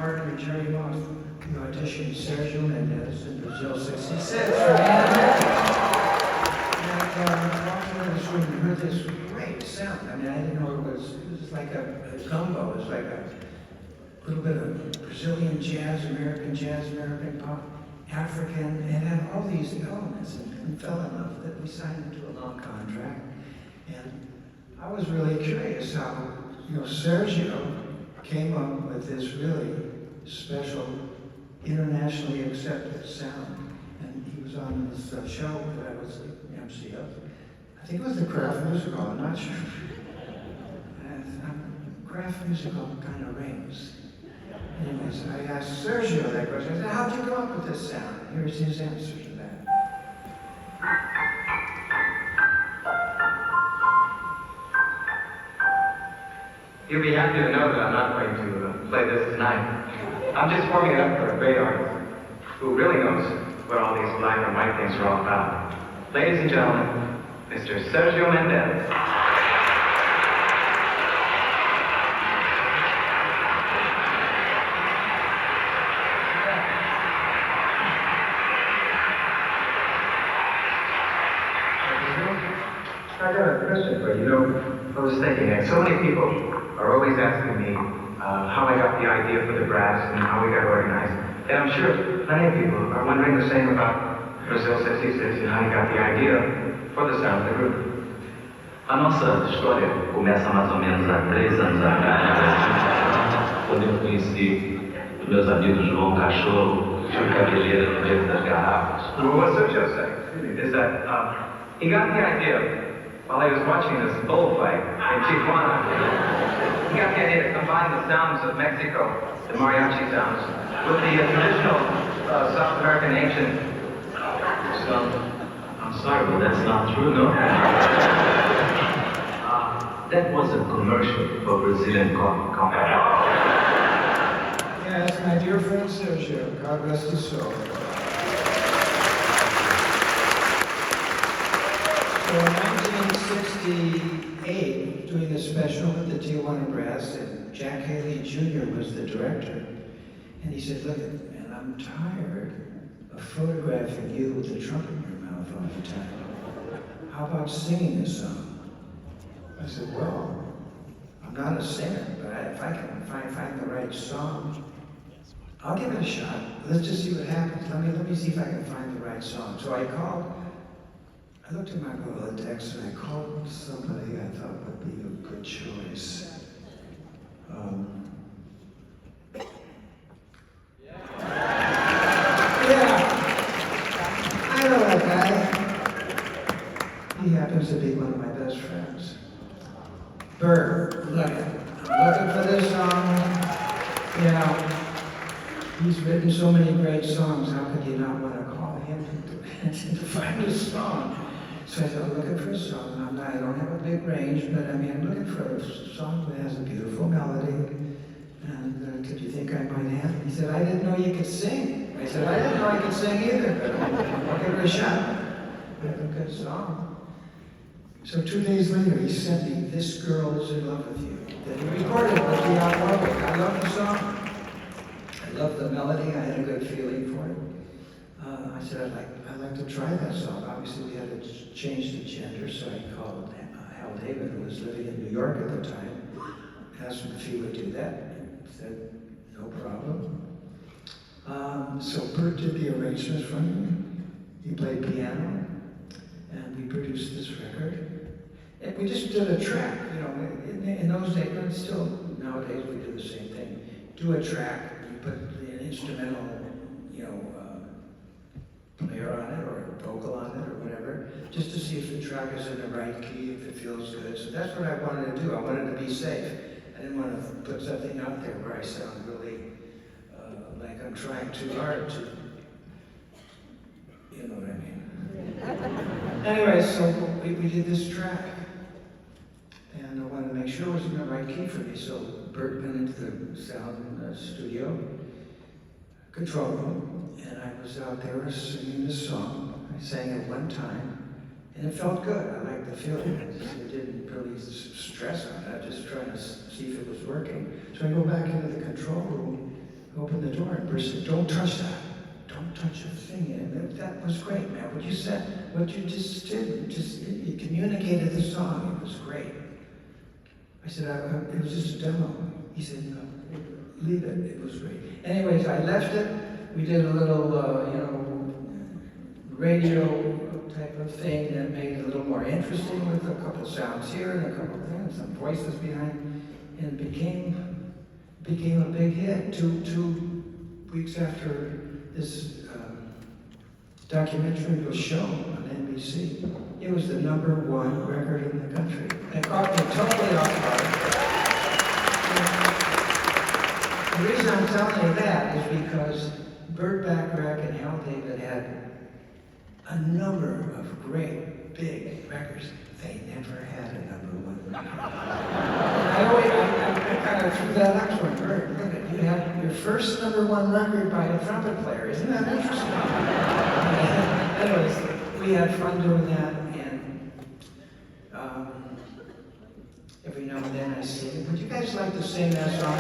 partner Jerry Moss, we auditioned Sergio Mendes in Brazil '66 for and walked into this room and heard this great sound. I mean, I didn't know it was like a gumbo. It was like a little bit of Brazilian jazz, American pop, African, and had all these elements and fell in love with it. We signed into a long contract. And I was really curious how, Sergio came up with this really special, internationally accepted sound. And he was on this show that I was the MC of. I think it was the Kraft Musical, I'm not sure. Kraft Musical kind of rings. Anyways, I asked Sergio that question. I said, how'd you come up with this sound? Here's his answer to that. You'll be happy to know that I'm not going to play this tonight. I'm just warming it up for a great artist who really knows what all these black and white things are all about. Ladies and gentlemen, Mr. Sergio Mendes. I got a question for you. I was thinking that so many people are always asking me how I got the idea for the brass and how we got organized. And I'm sure plenty of people are wondering the same about Brazil '66 and how you got the idea for the sound of the group. A nossa história começa mais ou menos há 3 anos atrás, quando eu conheci os meus amigos João Cachorro, Júlio Cabeleira no Beco das Garrafas. Well, what Sergio said is that he got the idea while he was watching this bullfight in Tijuana. He got the idea to combine the sounds of Mexico, the mariachi sounds, with the traditional South American ancient. I'm sorry, but that's not true, no? That was a commercial for Brazilian coffee company. Yes, my dear friend Sergio, God rest his soul. So in 1968, doing a special with the Tijuana Brass, and Jack Haley Jr. was the director. And he said, look, man, I'm tired of photographing you with the trumpet in your mouth all the time. How about singing this song? I said, well, I'm not a singer, but if I can find the right song, I'll give it a shot. Let's just see what happens. Let me see if I can find the right song. So I looked at my Rolodex and I called somebody I thought would be a good choice. I know that guy. He happens to be one of my best friends. Bert, I'm looking for this song. He's written so many great songs, how could you not want to call him to find a song? So I said, I'm looking for a song. I don't have a big range, but I'm looking for a song that has a beautiful melody. And did you think I might have it? He said, I didn't know you could sing. I said, I didn't know I could sing either, but I'll give it a shot. I have a good song. So 2 days later, he sent me This Girl Is in Love With You, that he recorded with the aerobic. I love the song. I love the melody. I had a good feeling for it. I said, I'd like to try that song. Obviously, we had to change the gender, so I called Hal David, who was living in New York at the time, asked him if he would do that, and said, no problem. So Bert did the arrangements for me. He played piano, and we produced this record. And we just did a track, in those days, but still nowadays we do the same thing. Do a track, you put an instrumental, player on it, or a vocal on it, or whatever, just to see if the track is in the right key, if it feels good. So that's what I wanted to do. I wanted to be safe. I didn't want to put something out there where I sound really like I'm trying too hard to, you know what I mean? Anyway, so we did this track, and I wanted to make sure it was in the right key for me. So Bert went into the sound studio, control room, and I was out there singing the song. I sang it one time, and it felt good. I liked the feeling. I didn't really stress on it. I was just trying to see if it was working. So I go back into the control room, opened the door and Bruce said, "Don't touch that. Don't touch a thing." And that was great, man. What you said, what you just did, you communicated the song. It was great. I said, it was just a demo. He said, "No, leave it. It was great." Anyways, I left it. We did a little, radio type of thing that made it a little more interesting with a couple sounds here and a couple things, some voices behind, and it became a big hit. Two weeks after this documentary was shown on NBC, it was the #1 record in the country. It caught me totally off guard. The reason I'm telling you that is because Burt Bacharach and Hal David had a number of great, big records. They never had a #1 record. I kind of threw that up to him. Burt, look at, you had your first #1 record by a trumpet player. Isn't that interesting? Anyways, we had fun doing that, and every now and then I say, "Would you guys like to sing that song?"